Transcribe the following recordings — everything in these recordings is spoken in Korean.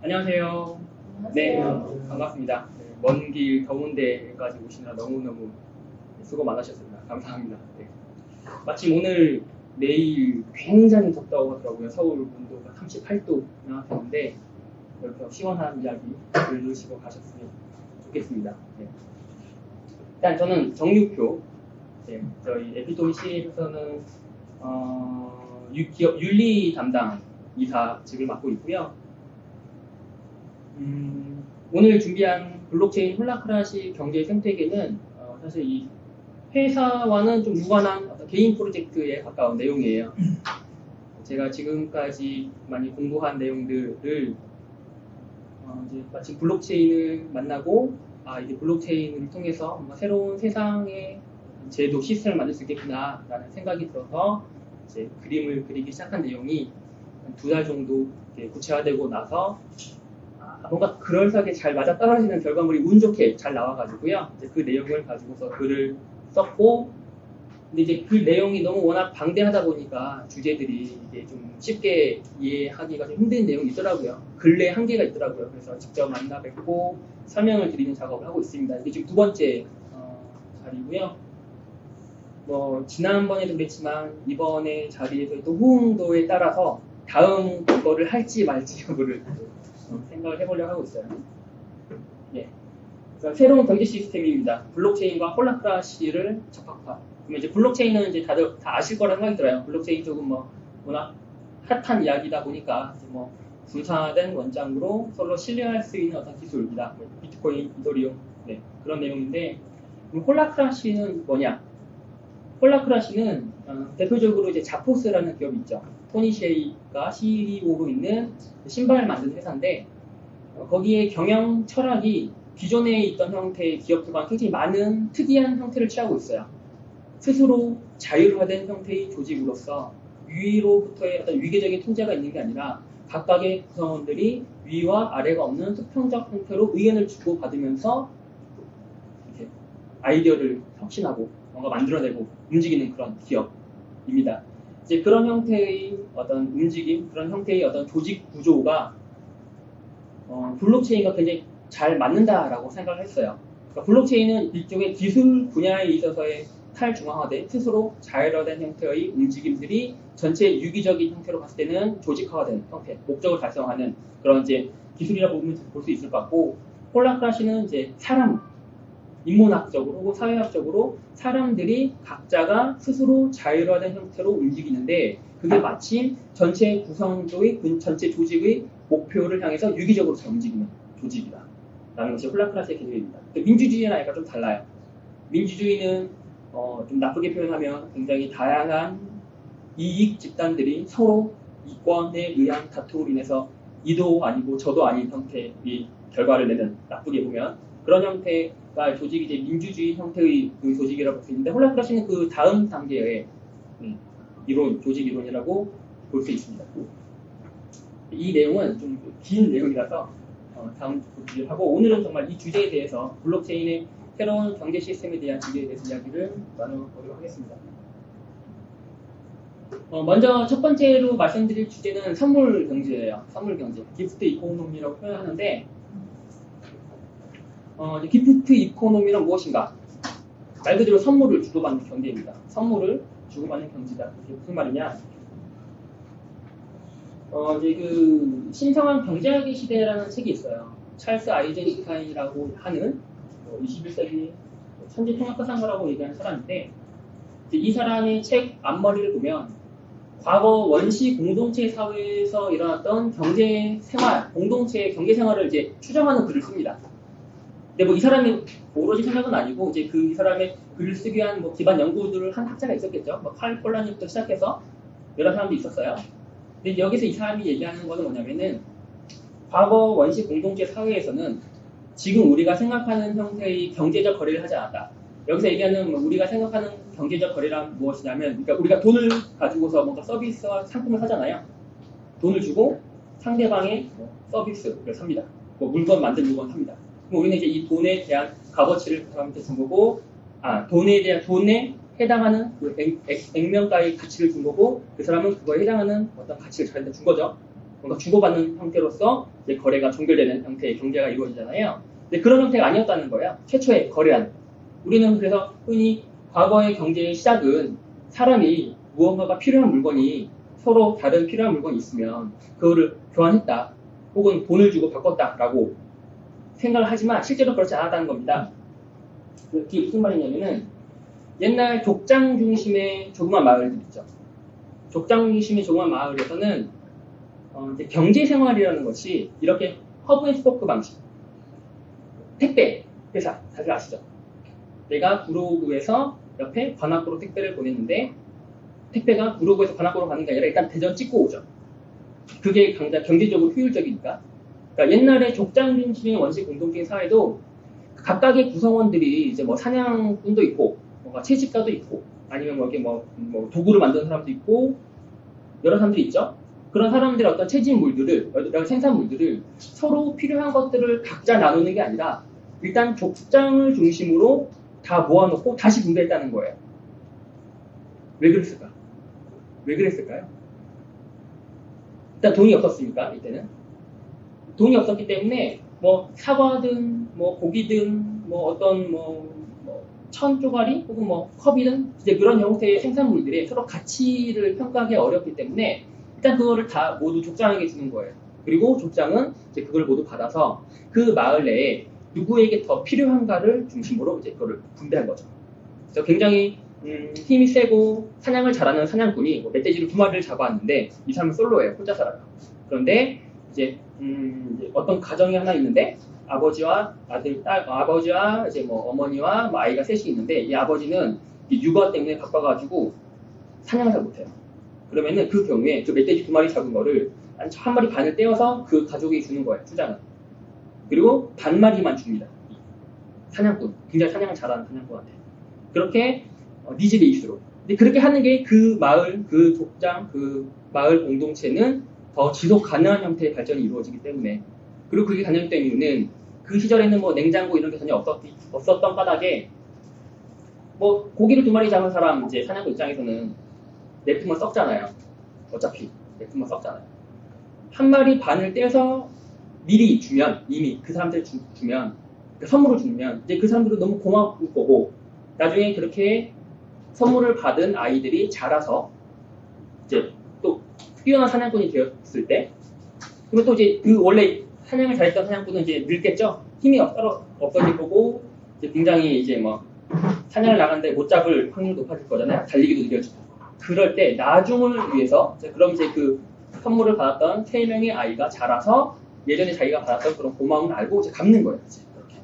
안녕하세요. 네, 반갑습니다. 네, 먼 길 더운 데까지 오시느라 너무너무 수고 많으셨습니다. 감사합니다. 네. 마침 오늘 내일 굉장히 덥다고 하더라고요. 서울 온도가 38도나 되는데 이렇게 시원한 이야기 들으시고 가셨으면 좋겠습니다. 네. 일단 저는 정유표, 네, 저희 에피도미시에서는 기업 윤리 담당 이사직을 맡고 있고요. 오늘 준비한 블록체인 홀라크라시 경제 생태계는 사실 이 회사와는 좀 무관한 어떤 개인 프로젝트에 가까운 내용이에요. 제가 지금까지 많이 공부한 내용들을 이제 마침 블록체인을 만나고 이게 블록체인을 통해서 뭔가 새로운 세상의 제도 시스템을 만들 수 있겠구나라는 생각이 들어서 이제 그림을 그리기 시작한 내용이 한 2달 정도 구체화되고 나서 뭔가 그럴싸하게 잘 맞아떨어지는 결과물이 운 좋게 잘 나와가지고요. 이제 그 내용을 가지고서 글을 썼고, 근데 이제 그 내용이 너무 워낙 방대하다 보니까 주제들이 이게 좀 쉽게 이해하기가 좀 힘든 내용이 있더라고요. 근래 한계가 있더라고요. 그래서 직접 만나 뵙고 설명을 드리는 작업을 하고 있습니다. 이게 지금 2번째 자리고요. 뭐 지난번에도 그랬지만 이번에 자리에서 또 호응도에 따라서 다음 거를 할지 말지 여부를 생각을 해보려고 하고 있어요. 예. 그래서 새로운 경제 시스템입니다. 블록체인과 홀라크라시를 적합화. 그러면 이제 블록체인은 이제 다들 다 아실 거라는 생각이 들어요. 블록체인 쪽은 뭐 워낙 핫한 이야기다 보니까 이제 뭐 분산화된 원장으로 서로 신뢰할 수 있는 어떤 기술이다. 비트코인, 이더리움, 네, 그런 내용인데, 그럼 홀라크라시는 뭐냐? 홀라크라시는 대표적으로 이제 자포스라는 기업이 있죠. 토니 셰이가 CEO로 있는 신발을 만드는 회사인데 거기에 경영 철학이 기존에 있던 형태의 기업들과 굉장히 많은 특이한 형태를 취하고 있어요. 스스로 자율화된 형태의 조직으로서 위로부터의 어떤 위계적인 통제가 있는 게 아니라 각각의 구성원들이 위와 아래가 없는 수평적 형태로 의견을 주고받으면서 이렇게 아이디어를 혁신하고 뭔가 만들어내고 움직이는 그런 기업입니다. 이제 그런 형태의 어떤 움직임, 그런 형태의 어떤 조직 구조가 블록체인과 굉장히 잘 맞는다라고 생각을 했어요. 그러니까 블록체인은 일종의 기술 분야에 있어서의 탈중앙화된 스스로 자율화된 형태의 움직임들이 전체 유기적인 형태로 봤을 때는 조직화된 형태, 목적을 달성하는 그런 이제 기술이라고 볼 수 있을 것 같고, 홀라크라시는 이제 사람, 인문학적으로 혹은 사회학적으로 사람들이 각자가 스스로 자율화된 형태로 움직이는데 그게 마침 전체 구성조의 전체 조직의 목표를 향해서 유기적으로 잘 움직이는 조직이다 라는 것이 홀라크라시의 개념입니다. 민주주의랑 약간 좀 달라요. 민주주의는 좀 나쁘게 표현하면 굉장히 다양한 이익 집단들이 서로 이권에 의한 다툼으로 인해서 이도 아니고 저도 아닌 형태의 결과를 내는, 나쁘게 보면 그런 형태가 조직이 이제 민주주의 형태의 그 조직이라고 볼 수 있는데, 홀라크라시는 그 다음 단계의 이론, 조직 이론이라고 볼 수 있습니다. 이 내용은 좀 긴 내용이라서 다음 주제를 하고, 오늘은 정말 이 주제에 대해서 블록체인의 새로운 경제 시스템에 대한 주제에 대해서 이야기를 나눠보도록 하겠습니다. 먼저 첫 번째로 말씀드릴 주제는 선물 경제예요. 선물 경제, 기프트 이코노미라고 표현하는데, 기프트 이코노미는 무엇인가? 말 그대로 선물을 주고받는 경제입니다. 선물을 주고받는 경제다. 이게 무슨 말이냐? 이제 그 신성한 경제학의 시대라는 책이 있어요. 찰스 아이젠슈타인이라고 하는 21세기 천재통합가상가라고 얘기하는 사람인데, 이제 이 사람의 책 앞머리를 보면 과거 원시 공동체 사회에서 일어났던 경제 생활, 공동체의 경제 생활을 이제 추정하는 글을 씁니다. 근데 뭐 이 사람이 오로지 생각은 아니고 이제 이 사람의 글을 쓰기 위한 뭐 기반 연구들을 한 학자가 있었겠죠. 뭐 칼 폴라니부터 시작해서 여러 사람도 있었어요. 근데 여기서 이 사람이 얘기하는 거는 뭐냐면은 과거 원시 공동체 사회에서는 지금 우리가 생각하는 형태의 경제적 거래를 하지 않았다. 여기서 얘기하는 우리가 생각하는 경제적 거래란 무엇이냐면, 그러니까 우리가 돈을 가지고서 뭔가 서비스와 상품을 사잖아요. 돈을 주고 상대방의 서비스를 삽니다. 물건 만든 물건 삽니다. 그럼 우리는 이제 이 돈에 대한 값어치를 그 사람한테 준 거고, 돈에 해당하는 그 액면가의 가치를 준 거고, 그 사람은 그거에 해당하는 어떤 가치를 저한테 준 거죠. 뭔가 주고받는 형태로서 이제 거래가 종결되는 형태의 경제가 이루어지잖아요. 근데 그런 형태가 아니었다는 거예요. 최초의 거래란. 우리는 그래서 흔히 과거의 경제의 시작은 사람이 무언가가 필요한 물건이 서로 다른 필요한 물건이 있으면 그거를 교환했다. 혹은 돈을 주고 바꿨다라고 생각을 하지만 실제로 그렇지 않았다는 겁니다. 그게 무슨 말이냐면은 옛날 족장 중심의 조그만 마을들 있죠. 족장 중심의 조그만 마을에서는 이제 경제 생활이라는 것이 이렇게 허브 앤 스포크 방식. 택배 회사 다들 아시죠? 내가 구로구에서 옆에 관악구로 택배를 보냈는데 택배가 구로구에서 관악구로 가는 게 아니라 일단 대전 찍고 오죠. 그게 경제적으로 효율적이니까. 그러니까 옛날에 족장 중심의 원시 공동체의 사회도 각각의 구성원들이 이제 뭐 사냥꾼도 있고, 뭔가 채집가도 있고, 아니면 뭐 이렇게 뭐 도구를 만드는 사람도 있고, 여러 사람들이 있죠. 그런 사람들의 어떤 채집물들을, 여러 생산물들을 서로 필요한 것들을 각자 나누는 게 아니라 일단 족장을 중심으로 다 모아놓고 다시 분배했다는 거예요. 왜 그랬을까? 왜 그랬을까요? 일단 돈이 없었으니까 이때는 돈이 없었기 때문에 뭐 사과든 뭐 고기든 뭐 어떤 천 쪼가리 혹은 뭐 컵이든 이제 그런 형태의 생산물들이 서로 가치를 평가하기 어렵기 때문에 일단 그거를 다 모두 족장에게 주는 거예요. 그리고 족장은 이제 그걸 모두 받아서 그 마을 내에 누구에게 더 필요한가를 중심으로 이제 그거를 분배한 거죠. 그래서 굉장히 힘이 세고 사냥을 잘하는 사냥꾼이 멧돼지를 2마리를 잡아왔는데 이 사람은 솔로예요. 혼자 살아요. 그런데 이제 어떤 가정이 하나 있는데 아버지와 아버지와 이제 뭐 어머니와 뭐 아이가 셋이 있는데 이 아버지는 육아 때문에 바빠가지고 사냥을 잘 못해요. 그러면은 그 경우에 그 멧돼지 2마리 잡은 거를 한 마리 반을 떼어서 그 가족이 주는 거예요. 투자는. 그리고 반마리만 줍니다. 사냥꾼. 굉장히 사냥을 잘하는 사냥꾼한테. 그렇게 니즈 베이스로. 근데 그렇게 하는 게 그 마을, 그 족장, 그 마을 공동체는 더 지속 가능한 형태의 발전이 이루어지기 때문에. 그리고 그게 가능했던 이유는 그 시절에는 뭐 냉장고 이런 게 전혀 없었던 까닭에 뭐 고기를 2마리 잡은 사람 이제 사냥꾼 입장에서는 냅두면 썩잖아요. 어차피 냅두면 썩잖아요. 1마리 반을 떼서 미리 주면 이미 그 사람들 주면 선물을 주면 이제 그 사람들은 너무 고마울 거고 나중에 그렇게 선물을 받은 아이들이 자라서 이제 또 뛰어난 사냥꾼이 되었을 때 그러면 또 이제 그 원래 사냥을 잘했던 사냥꾼은 이제 늙겠죠. 힘이 없어질 거고 이제 굉장히 이제 뭐 사냥을 나가는데 못 잡을 확률이 높아질 거잖아요. 달리기도 느려지고. 그럴 때 나중을 위해서 그럼 이제 그 선물을 받았던 3명의 아이가 자라서 예전에 자기가 받았던 그런 고마움을 알고 이제 갚는 거예요. 이제 그렇게.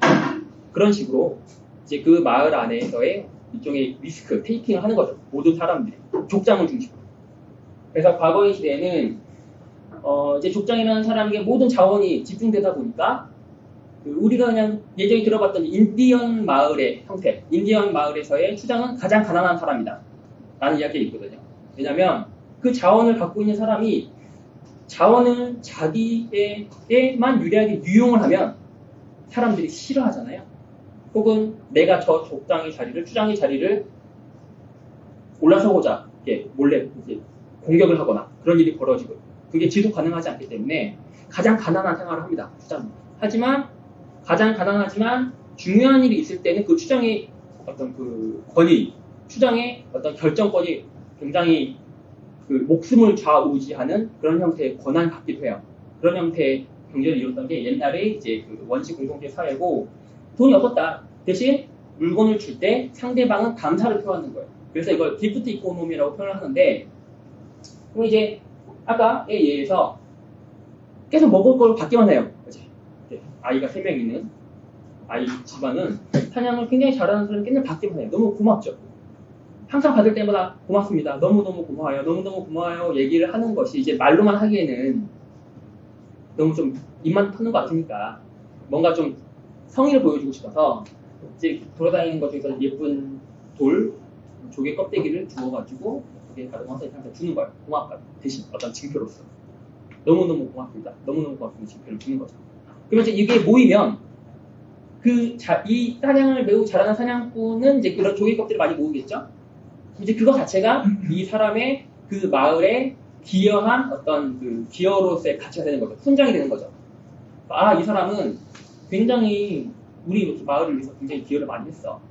그런 식으로 이제 그 마을 안에서의 일종의 리스크 테이킹을 하는 거죠. 모든 사람들이 족장을 중심으로. 그래서 과거의 시대에는 이제 족장이라는 사람에게 모든 자원이 집중되다 보니까 우리가 그냥 예전에 들어봤던 인디언 마을의 형태, 인디언 마을에서의 추장은 가장 가난한 사람이다. 라는 이야기가 있거든요. 왜냐하면 그 자원을 갖고 있는 사람이 자원을 자기에게만 유리하게 유용을 하면 사람들이 싫어하잖아요. 혹은 내가 저 족장의 자리를, 추장의 자리를 올라서고자 이렇게 몰래 이제 공격을 하거나 그런 일이 벌어지고 그게 지속 가능하지 않기 때문에 가장 가난한 생활을 합니다. 추장은. 하지만 가장 가난하지만 중요한 일이 있을 때는 그 추장의 어떤 그 권위, 추장의 어떤 결정권이 굉장히 그 목숨을 좌우지하는 그런 형태의 권한을 갖기도 해요. 그런 형태의 경제를 이뤘던 게 옛날에 이제 그 원시 공동체 사회고 돈이 없었다. 대신 물건을 줄 때 상대방은 감사를 표하는 거예요. 그래서 이걸 기프트 이코노미라고 표현을 하는데 그럼 이제 아까에 의해서 계속 먹을 걸 받기만 해요. 그치? 아이가 3명 있는 아이 집안은 사냥을 굉장히 잘하는 사람이 맨날 받기만 해요. 너무 고맙죠. 항상 받을 때마다 고맙습니다. 너무너무 고마워요. 너무너무 고마워요. 얘기를 하는 것이 이제 말로만 하기에는 너무 좀 입만 터는 것 같으니까 뭔가 좀 성의를 보여주고 싶어서 이제 돌아다니는 것 중에서 예쁜 돌, 조개 껍데기를 주워가지고 조개 가져와서 이렇게 주는 거예요. 고맙다. 대신 어떤 징표로서. 너무너무 고맙습니다. 너무너무 고맙습니다. 징표를 주는 거죠. 그러면 이제 이게 모이면 이 사냥을 매우 잘하는 사냥꾼은 이제 그런 조개 껍질을 많이 모으겠죠? 이제 그거 자체가 이 사람의 그 마을에 기여한 어떤 그 기여로서의 가치가 되는 거죠. 훈장이 되는 거죠. 아, 이 사람은 굉장히 우리 마을을 위해서 굉장히 기여를 많이 했어.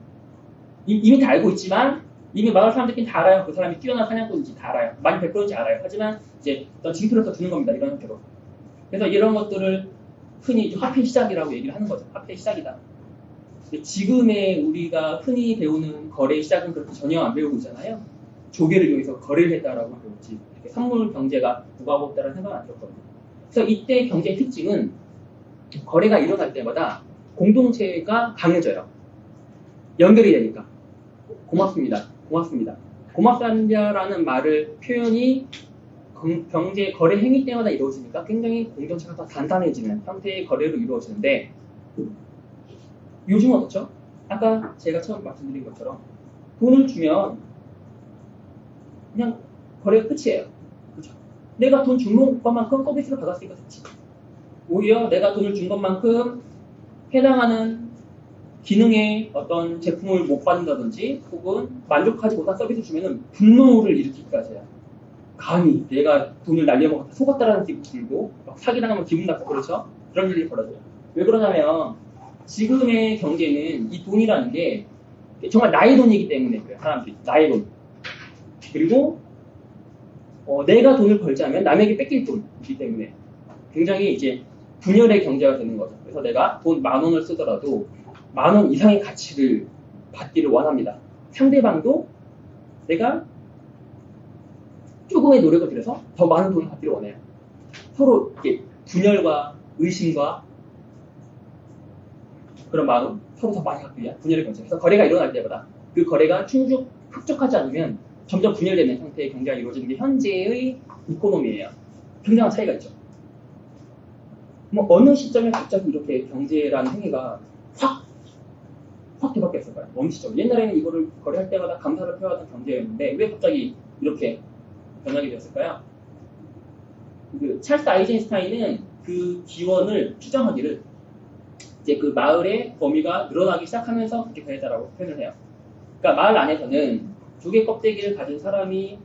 이미 다 알고 있지만 이미 마을 사람들끼리 다 알아요. 그 사람이 뛰어난 사냥꾼인지 다 알아요. 많이 베풀었는지 알아요. 하지만 이제 어떤 징표로서 주는 겁니다. 이런 형태로. 그래서 이런 것들을 흔히 화폐 시작이라고 얘기를 하는 거죠. 화폐 시작이다. 지금의 우리가 흔히 배우는 거래 시작은 그렇게 전혀 안 배우고 있잖아요. 조개를 이용해서 거래를 했다라고 배웠지. 선물 경제가 무과고없다라는 생각은 안 들었거든요. 그래서 이때 경제의 특징은 거래가 일어날 때마다 공동체가 강해져요. 연결이 되니까. 고맙습니다. 고맙습니다. 고맙습니다라는 말을 표현이 경제 거래 행위 때마다 이루어지니까 굉장히 공동체가 더 단단해지는 형태의 거래로 이루어지는데 요즘은 어떻죠? 아까 제가 처음 말씀드린 것처럼 돈을 주면 그냥 거래가 끝이에요. 그렇죠? 내가 돈 준 것만큼 서비스를 받았으니까 됐지. 오히려 내가 돈을 준 것만큼 해당하는 기능의 어떤 제품을 못 받는다든지 혹은 만족하지 못한 서비스를 주면은 분노를 일으키기까지 해요. 감히 내가 돈을 날려먹었다 속았다라는 기분 들고 막 사기당하면 기분 나쁘고 그렇죠? 그런 일이 벌어져요. 왜 그러냐면 지금의 경제는 이 돈이라는 게 정말 나의 돈이기 때문에 그래요. 사람들이 나의 돈. 그리고 내가 돈을 벌자면 남에게 뺏길 돈이기 때문에 굉장히 이제 분열의 경제가 되는 거죠. 그래서 내가 돈 10,000원을 쓰더라도 10,000원 이상의 가치를 받기를 원합니다. 상대방도 내가 조금의 노력을 들여서 더 많은 돈을 받기를 원해요. 서로 이렇게 분열과 의심과 그런 마음, 서로 더 많이 갖기 위한 분열의 경제. 그래서 거래가 일어날 때마다 그 거래가 흡족하지 않으면 점점 분열되는 형태의 경제가 이루어지는 게 현재의 이코노미예요. 굉장한 차이가 있죠. 뭐 어느 시점에 갑자기 이렇게 경제라는 행위가 확 뒤바뀌었을까요? 어느 시점? 옛날에는 이거를 거래할 때마다 감사를 표하던 경제였는데 왜 갑자기 이렇게 변하게 되었을까요? 찰스 아이젠슈타인은 그 기원을 추정하기를 이제 그 마을의 범위가 늘어나기 시작하면서 그렇게 변했다라고 표현을 해요. 그러니까 마을 안에서는 조개 껍데기를 가진 사람이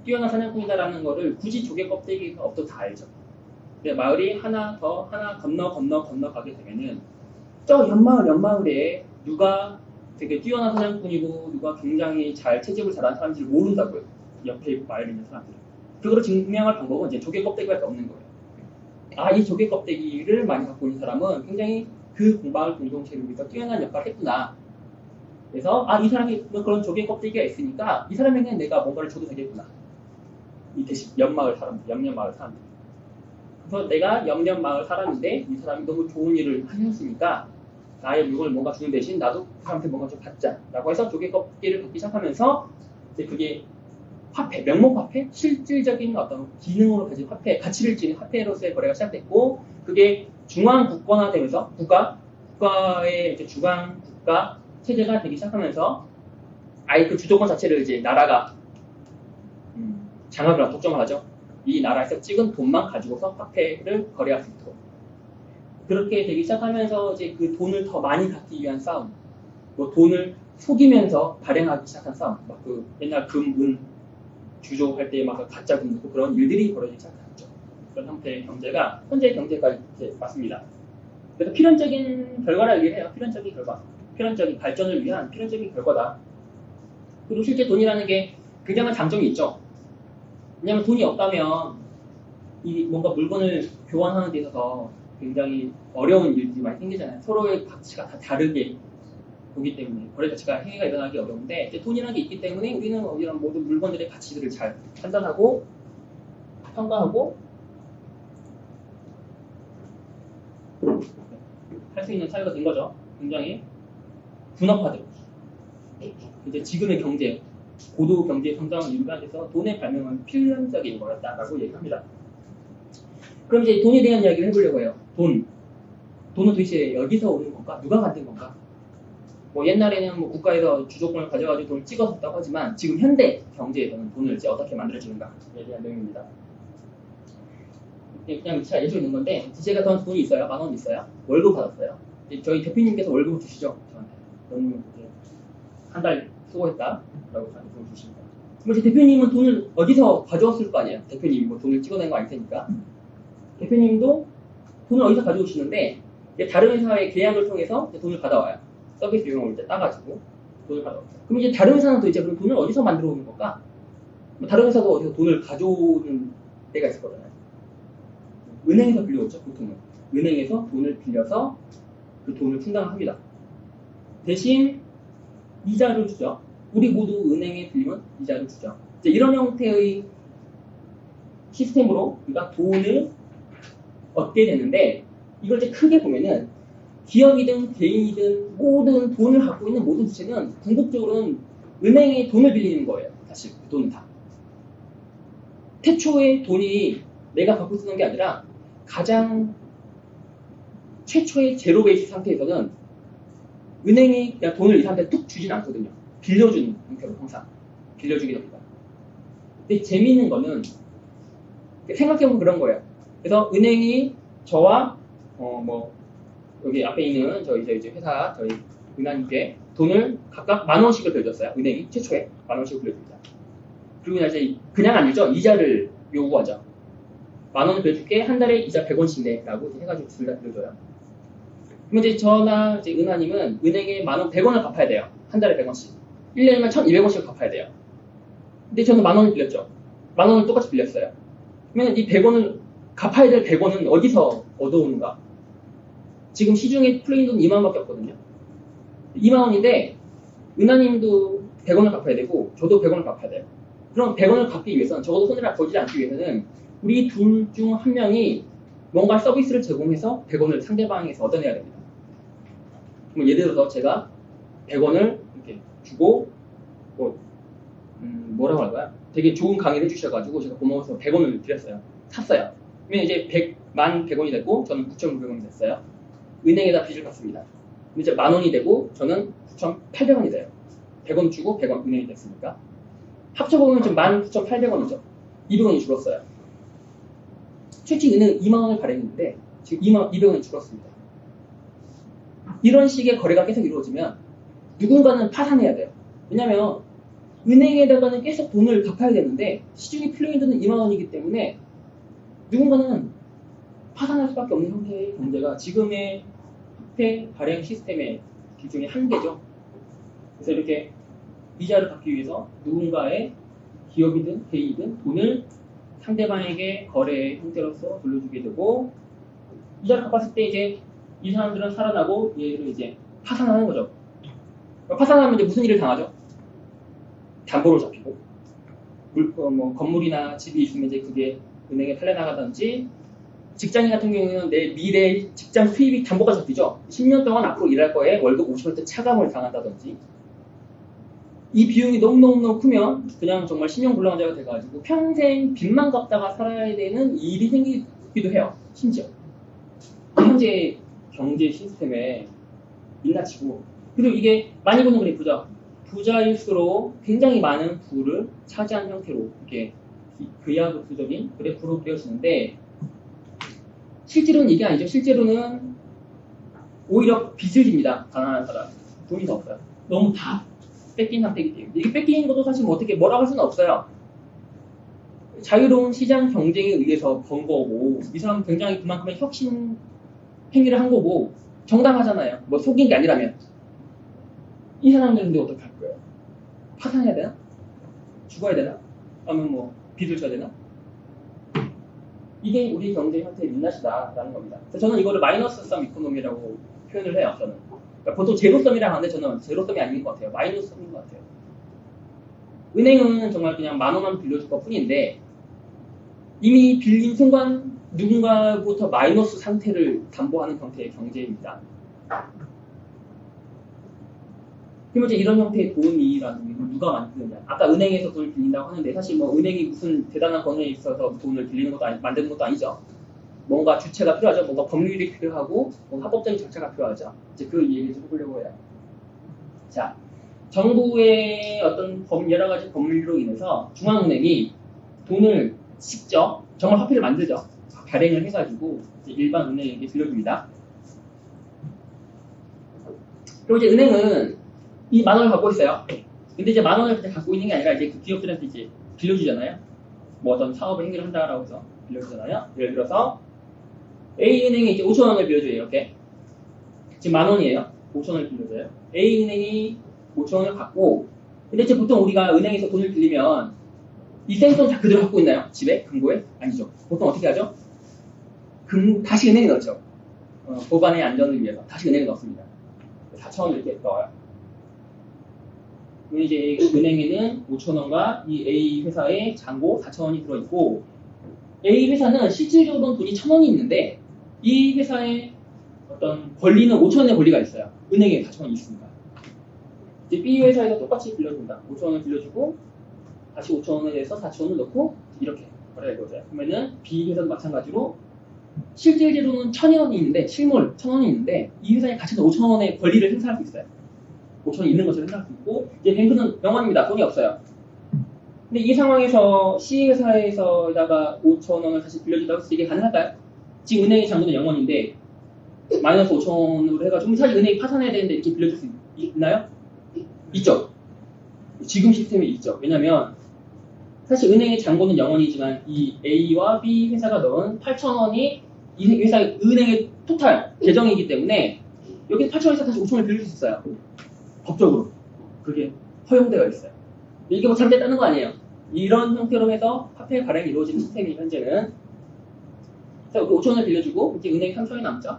뛰어난 사냥꾼이다라는 거를 굳이 조개 껍데기가 없어도 다 알죠. 근데 마을이 하나 건너가게 되면은 저 옆마을에 누가 되게 뛰어난 사냥꾼이고 누가 굉장히 잘 채집을 잘하는 사람인지를 모른다고요. 옆에 마을에 있는 사람들은. 그거를 증명할 방법은 이제 조개 껍데기밖에 없는 거예요. 아, 이 조개 껍데기를 많이 갖고 있는 사람은 굉장히 그 마을 공동체를 위해서 뛰어난 역할을 했구나. 그래서 이 사람이 그런 조개 껍데기가 있으니까 이 사람에게는 내가 뭔가를 줘도 되겠구나. 이 대신 옆마을 사람들, 옆마을 사람들. 그래서 내가 옆 마을 사람인데 이 사람이 너무 좋은 일을 하셨으니까 나의 물건을 뭔가 주는 대신 나도 그 사람한테 뭔가 좀 받자라고 해서 조개 껍데기를 받기 시작하면서 이제 그게 화폐, 명목 화폐, 실질적인 어떤 기능으로 가진 화폐, 가치를 지닌 화폐로서의 거래가 시작됐고 그게 중앙 국권화되면서 국가의 이제 중앙 국가 체제가 되기 시작하면서 아예 그 주도권 자체를 이제 나라가 장악을 독점을 하죠. 이 나라에서 찍은 돈만 가지고서 화폐를 거래할 수 있도록. 그렇게 되기 시작하면서 이제 그 돈을 더 많이 갖기 위한 싸움, 뭐 돈을 속이면서 발행하기 시작한 싸움, 막 그 옛날 금, 은 주조할 때 막 가짜 금 넣고 그런 일들이 벌어지기 시작했죠. 그런 형태의 경제가 현재의 경제가 이제 맞습니다. 그래서 필연적인 결과라 얘기해요. 필연적인 결과, 필연적인 발전을 위한 필연적인 결과다. 그리고 실제 돈이라는 게 굉장한 장점이 있죠. 왜냐하면 돈이 없다면 이 뭔가 물건을 교환하는 데 있어서 굉장히 어려운 일들이 많이 생기잖아요. 서로의 가치가 다 다르게 보기 때문에 거래 가치가 행위가 일어나기 어려운데 이제 돈이라는 게 있기 때문에 우리는 이런 모든 물건들의 가치들을 잘 판단하고 평가하고 할 수 있는 사회가 된 거죠. 굉장히 분업화되고 이제 지금의 경제 고도 경제 성장을 이루기 위해서 돈의 발명은 필연적인 거였다라고 얘기합니다. 그럼 이제 돈에 대한 이야기를 해보려고 해요. 돈은 도대체 여기서 오는 건가? 누가 만든 건가? 뭐 옛날에는 뭐 국가에서 주조권을 가져가지고 돈을 찍어줬다고 하지만 지금 현대 경제에서는 돈을 이제 어떻게 만들어지는가에 대한 내용입니다. 그냥 잘 예조 있는 건데 제가 더 돈이 있어요. 10,000원 있어요. 월급 받았어요. 저희 대표님께서 월급을 주시죠. 저한테. 너무 한 달 수고했다 라고 저한테 돈을 주십니다. 그럼 제 대표님은 돈을 어디서 가져왔을 거 아니에요. 대표님이 뭐 돈을 찍어낸 거 아닐 테니까. 대표님도 돈을 어디서 가져오시는데 다른 회사의 계약을 통해서 돈을 받아와요. 서비스 비용을 이제 따가지고 돈을 받아와요. 그럼 이제 다른 회사는 또 이제 그럼 돈을 어디서 만들어 오는 걸까? 다른 회사도 어디서 돈을 가져오는 데가 있을 거잖아요. 은행에서 빌려오죠, 보통은. 은행에서 돈을 빌려서 그 돈을 충당합니다. 대신 이자를 주죠. 우리 모두 은행에 빌리면 이자를 주죠. 이제 이런 형태의 시스템으로 우리가 돈을 얻게 되는데 이걸 이제 크게 보면은 기업이든 개인이든 모든 돈을 갖고 있는 모든 주체는 궁극적으로는 은행에 돈을 빌리는 거예요. 사실 그 돈은 다. 태초에 돈이 내가 갖고 쓰는 게 아니라 가장 최초의 제로 베이스 상태에서는 은행이 그냥 돈을 이 사람한테 뚝 주진 않거든요. 빌려주는 형태로 항상 빌려주게 됩니다. 근데 재미있는 거는 생각해보면 그런 거예요. 그래서 은행이 저와 뭐 여기 앞에 있는 저희 회사 저희 은하님께 돈을 각각 10,000원씩을 빌려줬어요. 은행이 최초에 10,000원씩을 빌려줍니다. 그리고 이제 그냥 안 주죠. 이자를 요구하죠. 10,000원을 빌려줄게 한 달에 이자 100원씩 내라고 해가지고 둘 다 빌려줘요. 그럼 이제 저나 이제 은하님은 은행에 10,000원 100원을 갚아야 돼요. 한 달에 100원씩. 1년이면 1,200원씩 갚아야 돼요. 근데 저는 10,000원을 빌렸죠. 10,000원을 똑같이 빌렸어요. 그러면 이 100원을 갚아야 될 100원은 어디서 얻어오는가? 지금 시중에 풀린 돈 20,000원밖에 없거든요. 20,000원인데 은하님도 100원을 갚아야 되고 저도 100원을 갚아야 돼요. 그럼 100원을 갚기 위해서는 적어도 손해를 보지 않기 위해서는 우리 둘 중 한 명이 뭔가 서비스를 제공해서 100원을 상대방에서 얻어내야 됩니다. 그럼 예를 들어서 제가 100원을 이렇게 주고 뭐라고 할까요? 되게 좋은 강의를 해주셔가지고 제가 고마워서 100원을 드렸어요. 샀어요. 그러면 이제 10,100원이 됐고 저는 9,900원이 됐어요. 은행에다 빚을 갚습니다. 그럼 이제 10,000원이 되고 저는 9,800원이 돼요. 100원 주고 100원 은행이 됐으니까. 합쳐보면 지금 19,800원이죠. 200원이 줄었어요. 솔직히 은행은 20,000원을 발행했는데 지금 200원이 줄었습니다. 이런 식의 거래가 계속 이루어지면 누군가는 파산해야 돼요. 왜냐면 은행에다가는 계속 돈을 갚아야 되는데 시중에 풀린 돈은 20,000원이기 때문에 누군가는 파산할 수밖에 없는 형태의 경제가 지금의 화폐 발행 시스템의 기준의 한계죠. 그래서 이렇게 이자를 갚기 위해서 누군가의 기업이든 개인이든 돈을 상대방에게 거래의 형태로서 돌려주게 되고 이자를 갚았을 때 이제 이 사람들은 살아나고 얘들은 이제 파산하는 거죠. 파산하면 이제 무슨 일을 당하죠? 담보로 잡히고 뭐 건물이나 집이 있으면 이제 그게 은행에 팔려나가든지 직장인 같은 경우에는 내 미래 직장 수입이 담보가 잡히죠. 10년 동안 앞으로 일할 거에 월급 50% 차감을 당한다든지 이 비용이 너무너무 크면 그냥 정말 신용불량자가 돼가지고 평생 빚만 갚다가 살아야 되는 일이 생기기도 해요. 심지어 현재 경제 시스템에 민낯이고 그리고 이게 많이 보는 그래프죠. 부자일수록 굉장히 많은 부를 차지한 형태로 이렇게 기하급수적인 그래프로 그려지는데 실제로는 이게 아니죠. 실제로는 오히려 빚을 집니다. 가난한 사람. 돈이 더 없어요. 너무 다 뺏긴 상태이기 때문에. 이게 뺏기는 것도 사실 뭐 어떻게 뭐라고 할 수는 없어요. 자유로운 시장 경쟁에 의해서 번 거고 이 사람은 굉장히 그만큼의 혁신 행위를 한 거고 정당하잖아요. 뭐 속인 게 아니라면. 이 사람들은 근데 어떻게 할 거예요? 파산해야 되나? 죽어야 되나? 아니면 뭐 빚을 져야 되나? 이게 우리 경제 형태의 민낯이다라는 겁니다. 그래서 저는 이거를 마이너스 썸 이코노미라고 표현을 해요. 저는. 그러니까 보통 제로썸이라고 하는데 저는 제로썸이 아닌 것 같아요. 마이너스 썸인 것 같아요. 은행은 정말 그냥 10,000원만 빌려줄 것 뿐인데 이미 빌린 순간 누군가부터 마이너스 상태를 담보하는 형태의 경제입니다. 그러면 이제 이런 형태의 돈이라는 게 누가 만드느냐. 아까 은행에서 돈을 빌린다고 하는데 사실 뭐 은행이 무슨 대단한 권한에 있어서 돈을 빌리는 것도 만드는 것도 아니죠. 뭔가 주체가 필요하죠. 뭔가 법률이 필요하고 뭔가 합법적인 절차가 필요하죠. 이제 그 얘기를 좀 해보려고 해요. 자, 정부의 어떤 여러 가지 법률로 인해서 중앙은행이 돈을 직접 정말 화폐를 만들죠. 발행을 해가지고 이제 일반 은행에게 빌려줍니다. 그리고 이제 은행은 이 10,000원을 갖고 있어요. 근데 이제 10,000원을 그냥 갖고 있는 게 아니라 이제 그 기업들한테 이제 빌려주잖아요. 뭐 어떤 사업을 행위를 한다라고 해서 빌려주잖아요. 예를 들어서 A은행이 이제 5,000원을 빌려줘요. 이렇게. 지금 10,000원이에요. 5,000원을 빌려줘요. A은행이 5,000원을 갖고, 근데 이제 보통 우리가 은행에서 돈을 빌리면 이 생돈 다 그대로 갖고 있나요? 집에? 금고에? 아니죠. 보통 어떻게 하죠? 다시 은행에 넣죠. 보관의 안전을 위해서 다시 은행에 넣습니다. 4,000원 이렇게 넣어요. 그럼 이제 은행에는 5,000원과 이 A 회사의 잔고 4,000원이 들어있고, A 회사는 실질적으로 돈이 1,000원이 있는데, 이 회사의 어떤 권리는 5,000원의 권리가 있어요. 은행에 4,000원이 있습니다. 이제 B 회사에서 똑같이 빌려준다. 5,000원을 빌려주고, 다시 5,000원에 대해서 4,000원을 넣고, 이렇게 거래가 이루어져요. 그러면은 B 회사도 마찬가지로, 실질적으로는 1,000원이 있는데, 실물 1,000원이 있는데, 이 회사의 가치는 5,000원의 권리를 행사할 수 있어요. 5,000원이 있는 것을 행사할 수 있고, 이제 뱅크는 0원입니다. 돈이 없어요. 근데 이 상황에서 C 회사에서다가 5,000원을 다시 빌려준다고 해서 이게 가능할까요? 지금 은행의 잔고는 0원인데, 마이너스 5,000원으로 해가지고, 사실 은행이 파산해야 되는데 이렇게 빌려줄 수 있나요? 있죠. 지금 시스템에 있죠. 왜냐면 사실 은행의 잔고는 0원이지만 이 A와 B 회사가 넣은 8,000원이 이 회사의 은행의 토탈 계정이기 때문에 여기 8,000원에서 다시 5,000원을 빌릴 수 있어요. 법적으로. 그게 허용되어 있어요. 이게 뭐 잘못됐다는 거 아니에요. 이런 형태로 해서 화폐 발행이 이루어지는 시스템이 현재는. 자, 5,000원을 빌려주고 이제 은행에 3,000원이 남죠.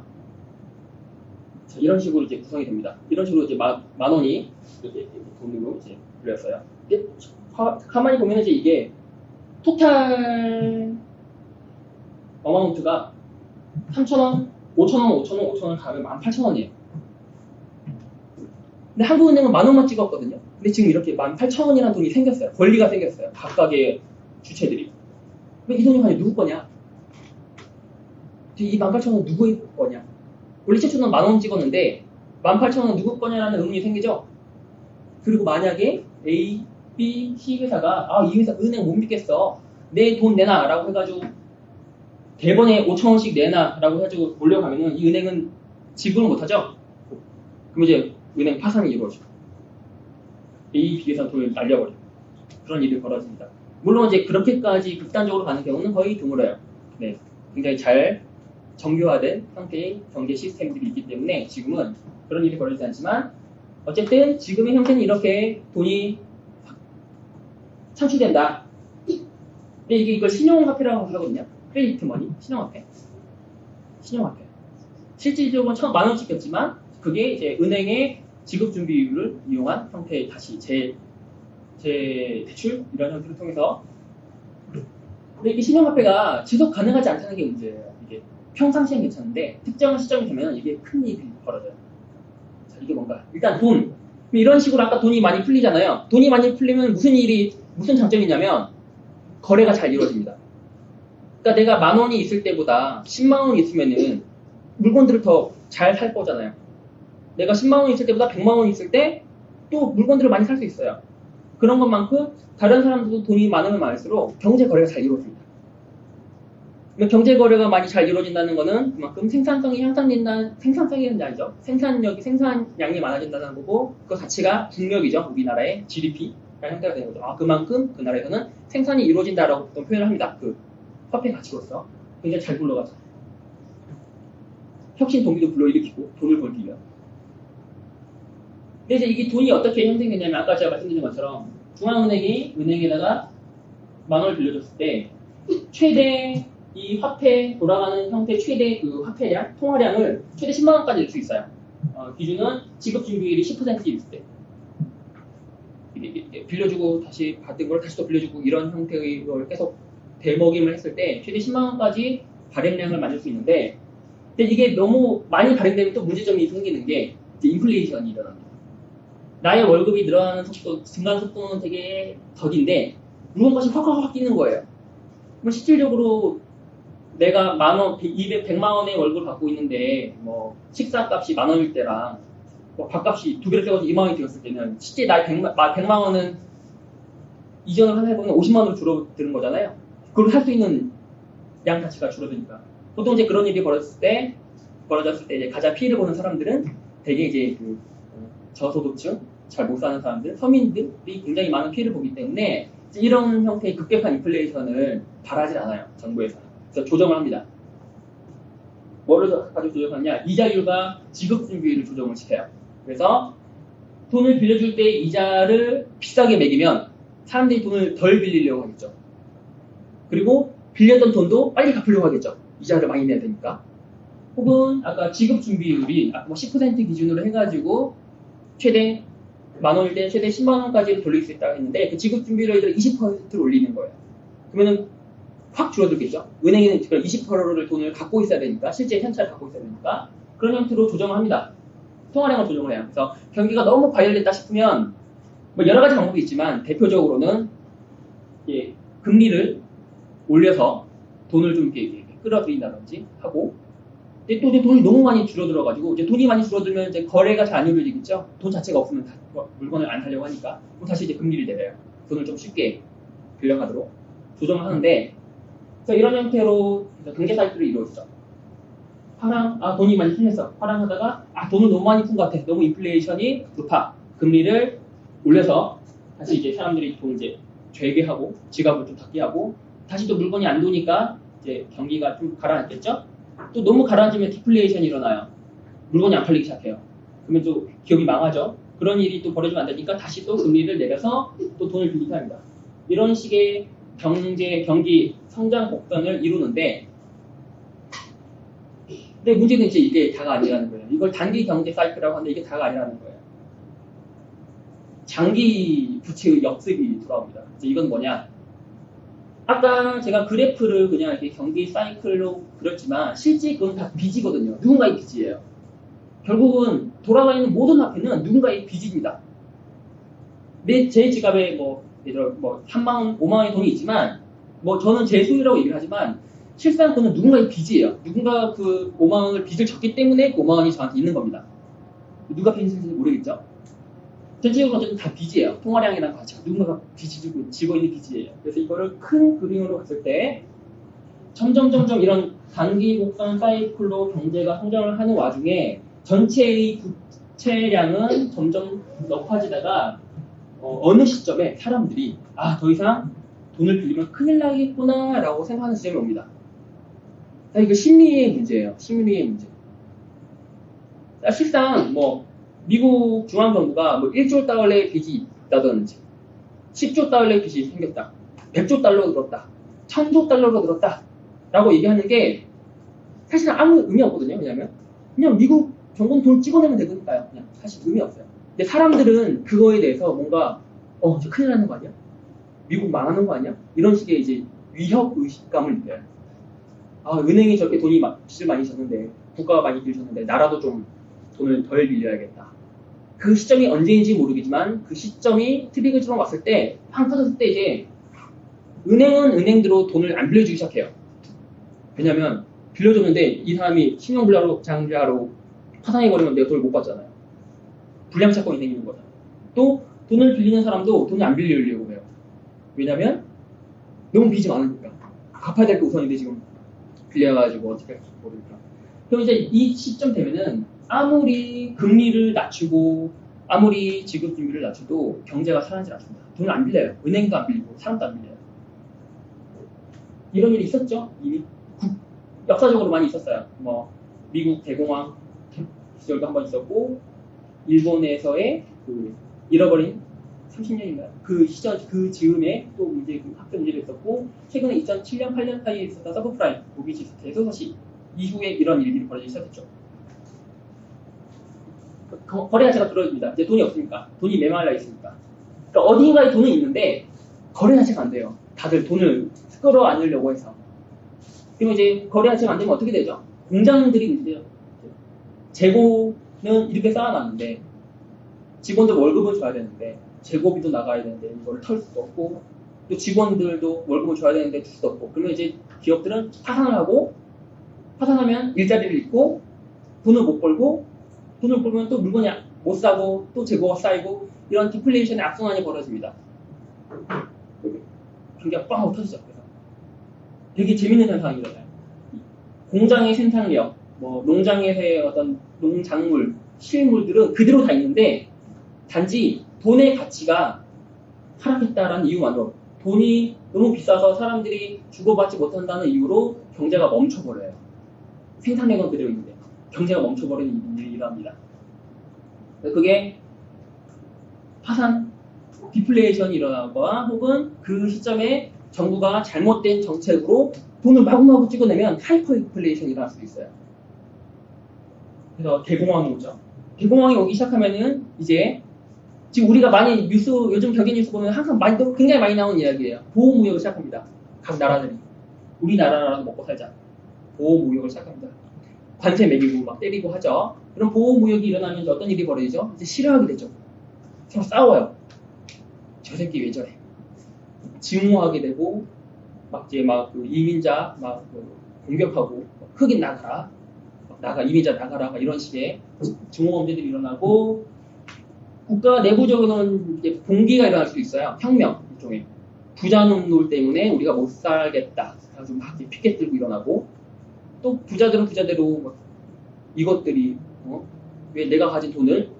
자, 이런 식으로 이제 구성이 됩니다. 이런 식으로 이제 10,000원이 이렇게 돈으로 이제 빌렸어요. 근데 가만히 보면 이제 이게 토탈 어마운트가 3,000원, 5,000원, 5,000원, 5,000원 가면 18,000원이에요. 근데 한국은행은 10,000원만 찍었거든요. 근데 지금 이렇게 18,000원이라는 돈이 생겼어요. 권리가 생겼어요. 각각의 주체들이. 이 돈이 과연 누구 거냐? 이 18,000원 누구의 거냐? 원래 최초는 10,000원 찍었는데 18,000원 누구 거냐라는 의문이 생기죠. 그리고 만약에 A, B, C 회사가 이 회사 은행 못 믿겠어. 내 돈 내놔 라고 해가지고 대번에 5,000원씩 내놔 라고 해가지고 몰려가면은 이 은행은 지불을 못하죠. 그럼 이제 은행 파산이 이루어지고 A, B 회사 돈을 날려버려요. 그런 일이 벌어집니다. 물론 이제 그렇게까지 극단적으로 가는 경우는 거의 드물어요. 네, 굉장히 잘 정교화된 형태의 경제 시스템들이 있기 때문에 지금은 그런 일이 벌어지지 않지만 어쨌든 지금의 형태는 이렇게 돈이 창출된다. 근데 이걸 신용화폐라고 하거든요. 크레디트 머니, 신용화폐. 신용화폐. 실질적으로는 10,000원 찍혔지만 그게 이제 은행의 지급 준비율을 이용한 형태의 다시 대출 이런 형태를 통해서. 근데 이게 신용화폐가 지속 가능하지 않다는 게 문제예요. 이게 평상시엔 괜찮은데 특정한 시점이 되면 이게 큰 일이 벌어져요. 자, 이게 뭔가 일단 돈. 이런 식으로 아까 돈이 많이 풀리잖아요. 돈이 많이 풀리면 무슨 장점이냐면 거래가 잘 이루어집니다. 그러니까 내가 10,000원이 있을 때보다 100,000원이 있으면은 물건들을 더 잘 살 거잖아요. 내가 100,000원이 있을 때보다 100,000원이 있을 때 또 물건들을 많이 살 수 있어요. 그런 것만큼 다른 사람들도 돈이 많으면 많을수록 경제 거래가 잘 이루어집니다. 경제 거래가 많이 잘 이루어진다는 것은 그만큼 생산성이 향상된다는, 생산성이 아니죠. 생산량이 많아진다는 거고, 그 가치가 국력이죠. 우리나라의 GDP가 형태가 되는 거죠. 그만큼 그 나라에서는 생산이 이루어진다라고 보통 표현을 합니다. 그 화폐 가치로서. 굉장히 잘 굴러가죠. 혁신 동기도 불러일으키고, 돈을 벌기 위한. 근데 이제 이게 돈이 어떻게 형성되냐면, 아까 제가 말씀드린 것처럼, 중앙은행이 은행에다가 10,000원을 빌려줬을 때, 최대 이 화폐 돌아가는 형태 최대 그 화폐량, 통화량을 최대 100,000원까지 낼 수 있어요. 기준은 지급 준비율이 10%일 때. 빌려주고 다시 받은 걸 다시 또 빌려주고 이런 형태의 걸 계속 대먹임을 했을 때 최대 100,000원까지 발행량을 만들 수 있는데, 근데 이게 너무 많이 발행되면 또 문제점이 생기는 게 이제 인플레이션이 일어납니다. 나의 월급이 늘어나는 속도, 증가하는 속도는 되게 더딘데 물건값이 확 뛰는 거예요. 그럼 실질적으로 내가 10,000원, 100만 원의 월급을 받고 있는데 뭐 식사값이 10,000원일 때랑 뭐 밥값이 2배로 뛰어서 2만 원이 되었을 때는 실제 나의 100만 원은 이전을 하나 해보면 50만 원으로 줄어드는 거잖아요. 그걸 살 수 있는 양 자체가 줄어드니까. 보통 이제 그런 일이 벌어졌을 때 이제 가장 피해를 보는 사람들은 대개 이제 그 저소득층, 잘 못 사는 사람들, 서민들이 굉장히 많은 피해를 보기 때문에 이런 형태의 급격한 인플레이션을 바라지 않아요. 정부에서는. 그래서 조정을 합니다. 뭐를 가지고 조정하느냐? 이자율과 지급준비율을 조정을 시켜요. 그래서 돈을 빌려줄 때 이자를 비싸게 매기면 사람들이 돈을 덜 빌리려고 하겠죠. 그리고 빌렸던 돈도 빨리 갚으려고 하겠죠. 이자를 많이 내야 되니까. 혹은 아까 지급준비율이 아까 뭐 10% 기준으로 해가지고 최대 만 원일 때 최대 10만 원까지 돌릴 수 있다고 했는데 그 지급준비율을 20%를 올리는 거예요. 그러면은 확 줄어들겠죠. 은행에는 20%를 돈을 갖고 있어야 되니까 실제 현찰을 갖고 있어야 되니까 그런 형태로 조정을 합니다. 통화량을 조정을 해요. 그래서 경기가 너무 과열됐다 싶으면 뭐 여러 가지 방법이 있지만 대표적으로는 예, 금리를 올려서 돈을 좀 이렇게 끌어들인다든지 하고 근데 또 이제 돈이 너무 많이 줄어들어가지고 이제 돈이 많이 줄어들면 이제 거래가 잘 안 이루어지겠죠. 돈 자체가 없으면 물건을 안 사려고 하니까 그럼 다시 이제 금리를 내려요. 돈을 좀 쉽게 빌려가도록 조정을 하는데 그래서 이런 형태로 경제 사이클이 이루어지죠. 돈이 많이 풀렸어. 파랑하다가 돈을 너무 많이 푼 것 같아. 너무 인플레이션이 높아. 금리를 올려서 다시 이제 사람들이 돈 이제 죄개하고 지갑을 좀 닫게 하고 다시 또 물건이 안 도니까 이제 경기가 좀 가라앉겠죠. 또 너무 가라앉으면 디플레이션이 일어나요. 물건이 안 팔리기 시작해요. 그러면 또 기업이 망하죠. 그런 일이 또 벌어지면 안 되니까 다시 또 금리를 내려서 또 돈을 빌리게 합니다. 이런 식의 경기 성장 곡선을 이루는데 근데 문제는 이제 이게 다가 아니라는 거예요. 이걸 단기 경제 사이클이라고 하는데 이게 다가 아니라는 거예요. 장기 부채의 역습이 돌아옵니다. 이제 이건 뭐냐? 아까 제가 그래프를 그냥 이렇게 경기 사이클로 그렸지만 실제 그건 다 빚이거든요. 누군가의 빚이에요. 결국은 돌아가 있는 모든 화폐는 누군가의 빚입니다. 제 지갑에 예를 들어 3만 원, 5만 원의 돈이 있지만 저는 제 소유라고 얘기를 하지만 실상 그는 누군가의 빚이에요. 누군가 그 5만 원을 빚을 졌기 때문에 그 5만 원이 저한테 있는 겁니다. 누가 빚인지 모르겠죠? 전체적으로 어쨌든 다 빚이에요. 통화량이랑 같이 누군가가 빚이 지고 있는 빚이에요. 그래서 이거를 큰 그림으로 봤을 때 점점 이런 단기 곡선 사이클로 경제가 성장을 하는 와중에 전체의 부채량은 점점 높아지다가 어느 시점에 사람들이 더 이상 돈을 빌리면 큰일 나겠구나 라고 생각하는 시점이 옵니다. 이거 심리의 문제예요. 심리의 문제. 실상 미국 중앙정부가 1조 달러의 빚이 있다든지 10조 달러의 빚이 생겼다. 100조 달러로 늘었다. 1000조 달러로 늘었다. 라고 얘기하는 게 사실은 아무 의미 없거든요. 왜냐면 그냥 미국 정부는 돈 찍어내면 되니까요. 그냥 사실 의미 없어요. 근데 사람들은 그거에 대해서 뭔가 이제 큰일 나는 거 아니야? 미국 망하는 거 아니야? 이런 식의 이제 위협 의식감을 느껴요. 은행이 저렇게 빚을 많이 졌는데 국가가 많이 빚을 졌는데 나라도 좀 돈을 덜 빌려야겠다. 그 시점이 언제인지 모르겠지만 그 시점이 트리거처럼 왔을 때 팡 터졌을 때 이제 은행은 은행대로 돈을 안 빌려주기 시작해요. 왜냐면 빌려줬는데 이 사람이 신용불량자로 파산해버리면 내가 돈을 못 받잖아요. 불량 채권이 생기는 거잖아요. 또 돈을 빌리는 사람도 돈을 안 빌리려고 해요. 왜냐면 너무 빚이 많으니까 갚아야 될 게 우선인데 지금 빌려가지고 어떻게 할지 모르니까. 그럼 이제 이 시점 되면은 아무리 금리를 낮추고 아무리 지급 준비를 낮춰도 경제가 살아나지 않습니다. 돈을 안 빌려요. 은행도 안 빌리고 사람도 안 빌려요. 이런 일이 있었죠. 이미 역사적으로 많이 있었어요. 미국 대공황 시절도 한번 있었고 일본에서의 그 잃어버린 30년인가요? 그 시절 그 즈음에 또 문제 학생 문제도 있었고 최근에 2007년 8년 사이에 있었던 서브프라임 모기지 대소서시 이후에 이런 일들이 벌어지기 시작했죠. 거래 자체가 줄어듭니다. 이제 돈이 없으니까. 돈이 메말라 있으니까. 그러니까 어딘가에 돈은 있는데 거래 자체가 안 돼요. 다들 돈을 끌어안으려고 해서. 그리고 이제 거래 자체가 안 되면 어떻게 되죠? 공장들이 문제예요. 재고는 이렇게 쌓아놨는데 직원들 월급은 줘야 되는데 재고비도 나가야 되는데 이걸 털 수도 없고 또 직원들도 월급을 줘야 되는데 줄 수도 없고 그러면 이제 기업들은 파산을 하고 파산하면 일자리를 잃고 돈을 못 벌고 돈을 벌면 또 물건이 못 사고 또 재고가 쌓이고 이런 디플레이션의 악순환이 벌어집니다. 경기가 빵 하고 터지죠. 그래서 되게 재밌는 현상이 일어나요. 공장의 생산력, 뭐 농장에서의 어떤 농작물, 실물들은 그대로 다 있는데 단지 돈의 가치가 하락했다라는 이유만으로 돈이 너무 비싸서 사람들이 주고받지 못한다는 이유로 경제가 멈춰버려요. 생산력은 그대로 있는데 경제가 멈춰버리는 일이 일어납니다. 그게 파산, 디플레이션이 일어나거나 혹은 그 시점에 정부가 잘못된 정책으로 돈을 마구마구 찍어내면 하이퍼 인플레이션이 일어날 수도 있어요. 그래서 대공황이 오죠. 대공황이 오기 시작하면은 이제 지금 우리가 많이 뉴스, 요즘 경제 뉴스 보면 항상 굉장히 많이 나오는 이야기예요. 보호무역을 시작합니다. 각 나라들이. 우리나라라도 먹고 살자. 보호무역을 시작합니다. 관세 매기고 막 때리고 하죠. 그럼 보호무역이 일어나면 이제 어떤 일이 벌어지죠? 이제 싫어하게 되죠. 서로 싸워요. 저 새끼 왜 저래? 증오하게 되고, 막 이제 그 이민자 그 공격하고, 흑인 나가라. 이민자 나가라. 이런 식의 증오 범죄들이 일어나고, 국가 내부적으로는 이제 봉기가 일어날 수도 있어요. 혁명, 일종의. 부자놈들 때문에 우리가 못 살겠다. 그래서 막 피켓 들고 일어나고, 또 부자들은 부자대로 이것들이, 왜 내가 가진 돈을,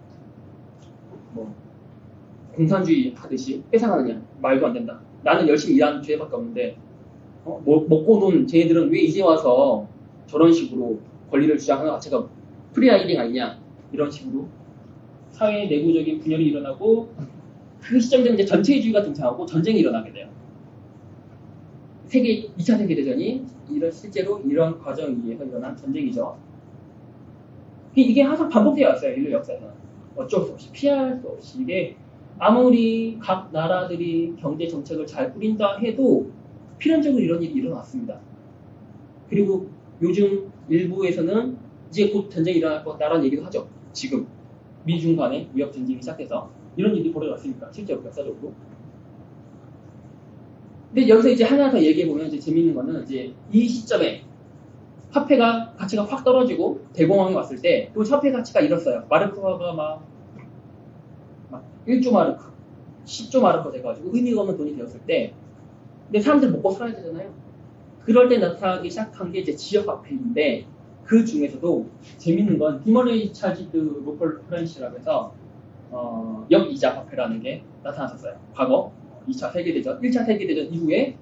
공산주의 하듯이 뺏어가느냐. 말도 안 된다. 나는 열심히 일하는 죄밖에 없는데, 먹고 돈 쟤네들은 왜 이제 와서 저런 식으로 권리를 주장하는 자체가 프리라이딩 아니냐. 이런 식으로. 사회 내부적인 분열이 일어나고 그 시점 되면 이제 전체주의가 등장하고 전쟁이 일어나게 돼요. 2차 세계대전이 실제로 이런 과정에 의해서 일어난 전쟁이죠. 이게 항상 반복되어 왔어요. 인류 역사에서. 어쩔 수 없이 피할 수 없이 이게 아무리 각 나라들이 경제 정책을 잘 꾸린다 해도 필연적으로 이런 일이 일어났습니다. 그리고 요즘 일부에서는 이제 곧 전쟁이 일어날 거다라는 얘기도 하죠. 지금. 미중 간의 무역 전쟁이 시작해서 이런 일이 벌어졌으니까 실제로 역사적으로. 근데 여기서 이제 하나 더 얘기해 보면 이제 재밌는 거는 이제 이 시점에 화폐가 가치가 확 떨어지고 대공황이 왔을 때 또 화폐 가치가 잃었어요. 마르크화가 막 1조 마르크, 10조 마르크 돼가지고 의미가 없는 돈이 되었을 때, 근데 사람들 먹고 살아야 되잖아요. 그럴 때 나타나기 시작한 게 이제 지역 화폐인데. 그 중에서도 재밌는 건 디머니차지드 로컬 커런시라고 해서 역이자 화폐라는 게 나타났었어요. 과거 2차 세계대전, 1차 세계대전 이후에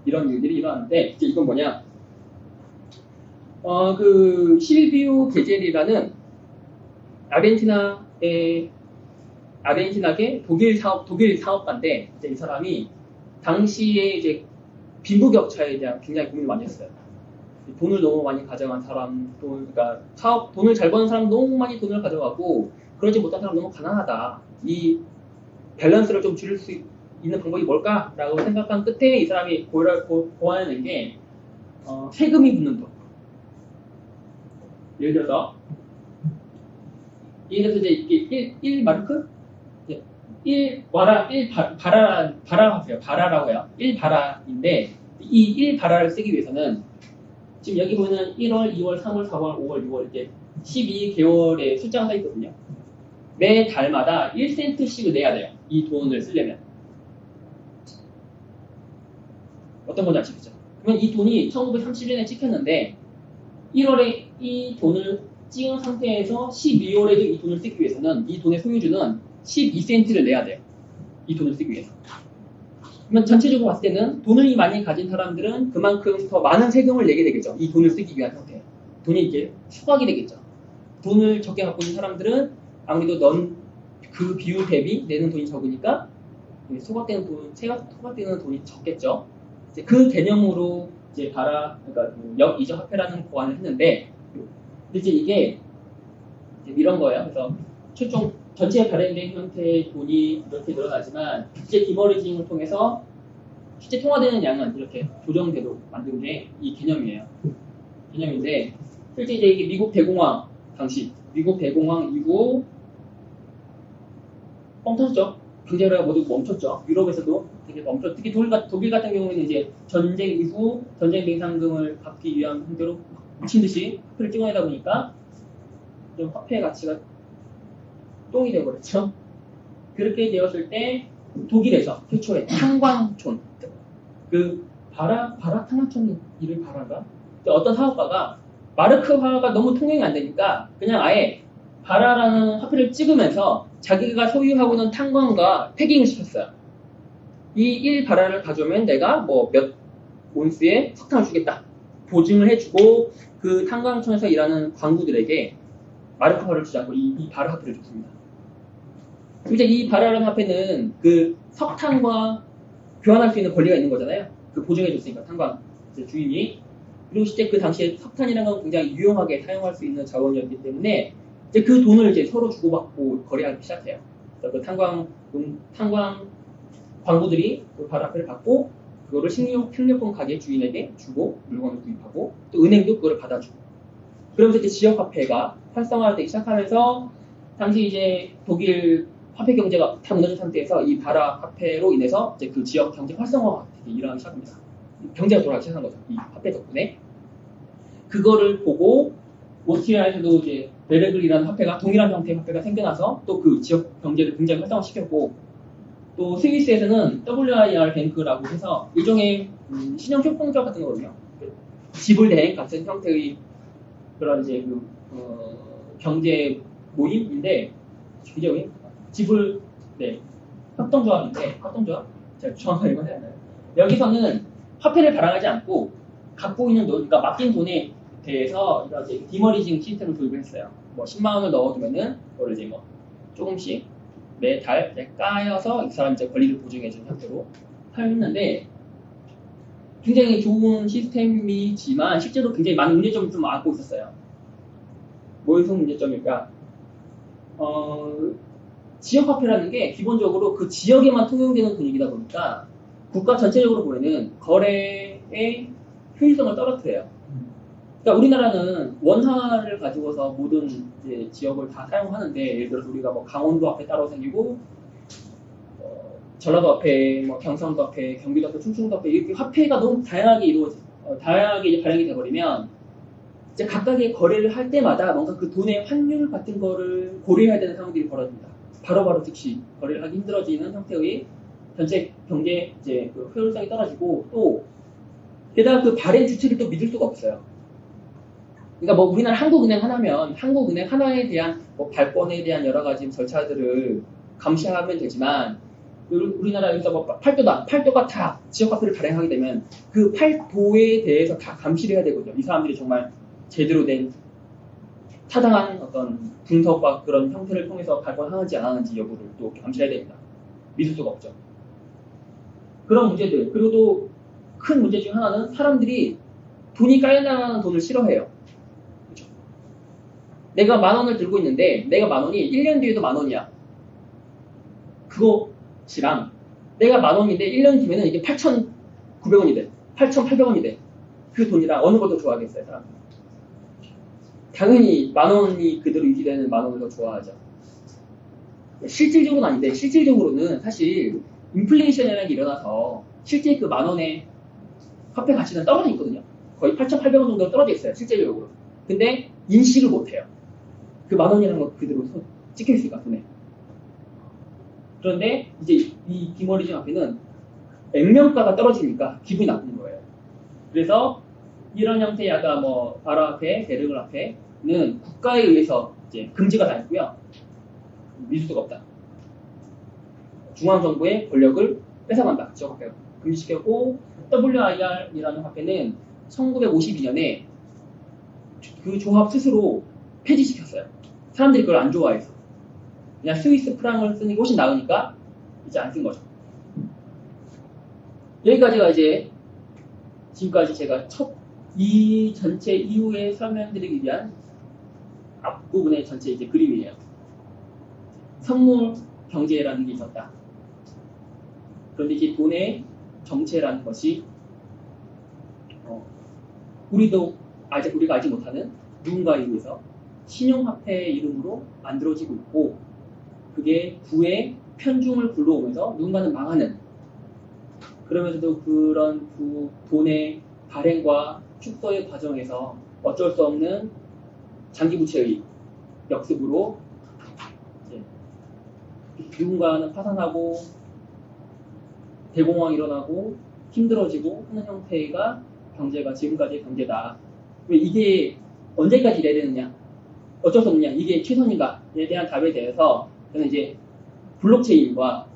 이런 일들이 일어났는데 이제 이건 뭐냐? 그 실비우 게젤이라는 아르헨티나계 독일 사업가인데 이제 이 사람이 당시에 이제 빈부격차에 대한 굉장히 고민을 많이 했어요. 돈을 너무 많이 가져간 사람, 그러니까 돈을 잘 버는 사람 너무 많이 돈을 가져가고 그러지 못한 사람 너무 가난하다. 이 밸런스를 좀 줄일 수 있는 방법이 뭘까라고 생각한 끝에 이 사람이 고안해낸 게 세금이 붙는 돈. 예를 들어서 이제 1마르크? 1바라라고 해요. 1바라인데 이 1바라를 쓰기 위해서는 지금 여기 보면 1월, 2월, 3월, 4월, 5월, 6월 이렇게 12개월의 숫자가 써 있거든요. 매 달마다 1센트씩을 내야 돼요. 이 돈을 쓰려면. 어떤 건지 아시겠죠? 그러면 이 돈이 1930년에 찍혔는데 1월에 이 돈을 찍은 상태에서 12월에도 이 돈을 쓰기 위해서는 이 돈의 소유주는 12센트를 내야 돼요. 이 돈을 쓰기 위해서. 그러면 전체적으로 봤을 때는 돈을 많이 가진 사람들은 그만큼 더 많은 세금을 내게 되겠죠. 이 돈을 쓰기 위한 상태. 돈이 이제 소각이 되겠죠. 돈을 적게 갖고 있는 사람들은 아무래도 그 비율 대비 내는 돈이 적으니까 소각되는 돈이 적겠죠. 이제 그 개념으로 이제 그러니까 역이자 화폐라는 고안을 했는데 이제 이게 이런 거예요. 그래서 최종 전체 발행된 형태의 돈이 이렇게 늘어나지만 실제 디머리징을 통해서 실제 통화되는 양은 이렇게 조정되도록 만든 게 이 개념인데 실제 이제 이게 미국 대공황 당시 미국 대공황 이후 뻥 터졌죠. 경제가 모두 멈췄죠. 유럽에서도 되게 특히 독일 같은 경우에는 이제 전쟁 이후 전쟁 배상금을 갚기 위한 형태로 미친 듯이 화폐를 찍어내다 보니까 좀 화폐의 가치가 똥이 되어버렸죠. 그렇게 되었을 때 독일에서 최초의 탄광촌, 그 바라 탄광촌 이를 바라가 어떤 사업가가 마르크화가 너무 통용이 안 되니까 그냥 아예 바라라는 화폐를 찍으면서 자기가 소유하고 있는 탄광과 태깅을 시켰어요. 이 1바라를 가져오면 내가 뭐 몇 온스의 석탄을 주겠다. 보증을 해주고 그 탄광촌에서 일하는 광부들에게 마르크화를 주지 않고 이 바라 화폐를 줬습니다. 이제 이 바라라는 화폐는 그 석탄과 교환할 수 있는 권리가 있는 거잖아요. 그 보증해줬으니까 탄광 주인이. 그리고 실제 그 당시에 석탄이라는 건 굉장히 유용하게 사용할 수 있는 자원이었기 때문에 이제 그 돈을 이제 서로 주고받고 거래하기 시작해요. 그래서 그 탄광 광부들이 그 바라화폐를 받고 그거를 식료품 가게 주인에게 주고 물건을 구입하고 또 은행도 그걸 받아주고 그러면서 이제 지역화폐가 활성화되기 시작하면서 당시 이제 독일 화폐 경제가 다 무너진 상태에서 이 바라화폐로 인해서 이제 그 지역 경제 활성화가 되게 일어나기 시작합니다. 경제가 돌아가기 시작한 거죠. 이 화폐 덕분에. 그거를 보고 오스트리아에서도 이제 베르글이라는 화폐가 동일한 형태의 화폐가 생겨나서 또 그 지역 경제를 굉장히 활성화시켰고 또 스위스에서는 WIR 뱅크라고 해서 일종의 신용 쇼핑몰 같은 거거든요. 지불대행 같은 형태의 그런 이제 경제 모임인데 지불 협동조합 제가 정확하게 이건 해야 하나요? 여기서는 화폐를 발행하지 않고 갖고 있는 돈, 그러니까 맡긴 돈에 대해서 이제 디머리징 시스템을 도입을 했어요. 뭐 10만 원을 넣어두면은 그걸 이제 뭐 조금씩 매달 까여서 이 사람 이제 권리를 보증해주는 형태로 사용했는데 굉장히 좋은 시스템이지만 실제로 굉장히 많은 문제점을 좀 안고 있었어요. 뭐에서 문제점일까? 지역화폐라는 게 기본적으로 그 지역에만 통용되는 돈이다 보니까 국가 전체적으로 보면은 거래의 효율성을 떨어뜨려요. 그러니까 우리나라는 원화를 가지고서 모든 이제 지역을 다 사용하는데 예를 들어서 우리가 뭐 강원도 화폐 따로 생기고 전라도 화폐, 뭐 경상도 화폐, 경기도 화폐, 충청도 화폐 이렇게 화폐가 너무 다양하게 다양하게 이제 발행이 돼버리면 이제 각각의 거래를 할 때마다 뭔가 그 돈의 환율 같은 거를 고려해야 되는 상황들이 벌어집니다. 바로바로 즉시 거래를 하기 힘들어지는 형태의 전체 경제 이제 그 효율성이 떨어지고 또 게다가 그 발행 주체를 또 믿을 수가 없어요. 그러니까 뭐 우리나라 한국은행 하나면 한국은행 하나에 대한 뭐 발권에 대한 여러 가지 절차들을 감시하면 되지만 우리나라에서 뭐 팔도가 다 지역화폐를 발행하게 되면 그 팔도에 대해서 다 감시를 해야 되거든요. 이 사람들이 정말 제대로 된 타당한 어떤 분석과 그런 형태를 통해서 발권하는지 안 하는지 여부를 또 감시해야 됩니다. 믿을 수가 없죠. 그런 문제들. 그리고 또 큰 문제 중 하나는 사람들이 돈이 깔려나가는 돈을 싫어해요. 그렇죠? 내가 10,000원을 들고 있는데 내가 10,000원이 1년 뒤에도 10,000원이야. 그것이랑 내가 10,000원인데 1년 뒤에는 이게 8,900원이 돼. 8,800원이 돼. 그 돈이랑 어느 걸 더 좋아하겠어요, 사람들이? 당연히 10,000원이 그대로 유지되는 10,000원을 더 좋아하죠. 실질적으로는 아닌데 실질적으로는 사실 인플레이션이라는 게 일어나서 실제 그 10,000원의 화폐 가치는 떨어져 있거든요. 거의 8,800원 정도 떨어져 있어요, 실제적으로. 근데 인식을 못해요. 그 10,000원이라는 거 그대로 찍혀 있으니까 돈에. 그런데 이제 이 디머리징 화폐는 액면가가 떨어지니까 기분이 나쁜 거예요. 그래서 이런 형태의 아까 뭐 바라화폐, 베르글 화폐는 국가에 의해서 이제 금지가 다 있고요. 믿을 수가 없다. 중앙정부의 권력을 뺏어간다. 지역화폐가 금지시켰고 WIR이라는 화폐는 1952년에 그 조합 스스로 폐지시켰어요. 사람들이 그걸 안 좋아해서. 그냥 스위스 프랑을 쓰는 게 훨씬 나으니까 이제 안 쓴 거죠. 여기까지가 이제 지금까지 제가 이 전체 이후에 설명드리기 위한 앞부분의 전체 이제 그림이에요. 선물 경제라는 게 있었다. 그런데 이제 돈의 정체라는 것이 우리가 알지 못하는 누군가에 의해서 신용화폐의 이름으로 만들어지고 있고 그게 부의 편중을 불러오면서 누군가는 망하는 그러면서도 그런 돈의 발행과 축소의 과정에서 어쩔 수 없는 장기부채의 역습으로 누군가는 파산하고 대공황 일어나고 힘들어지고 하는 형태가 경제가 지금까지의 경제다. 왜 이게 언제까지 이래야 되느냐? 어쩔 수 없느냐? 이게 최선인가에 대한 답에 대해서 저는 이제 블록체인과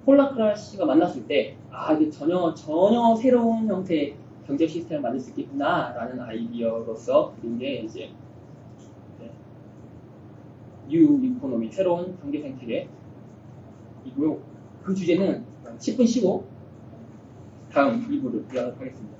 홀라크라시가 만났을 때, 이게 전혀 새로운 형태의 경제 시스템을 만들 수 있겠구나라는 아이디어로서 그린 게 이제 뉴 이코노미, 새로운 경제 생태계이고요. 그 주제는 10분 쉬고 다음 2부를 이어가도록 하겠습니다.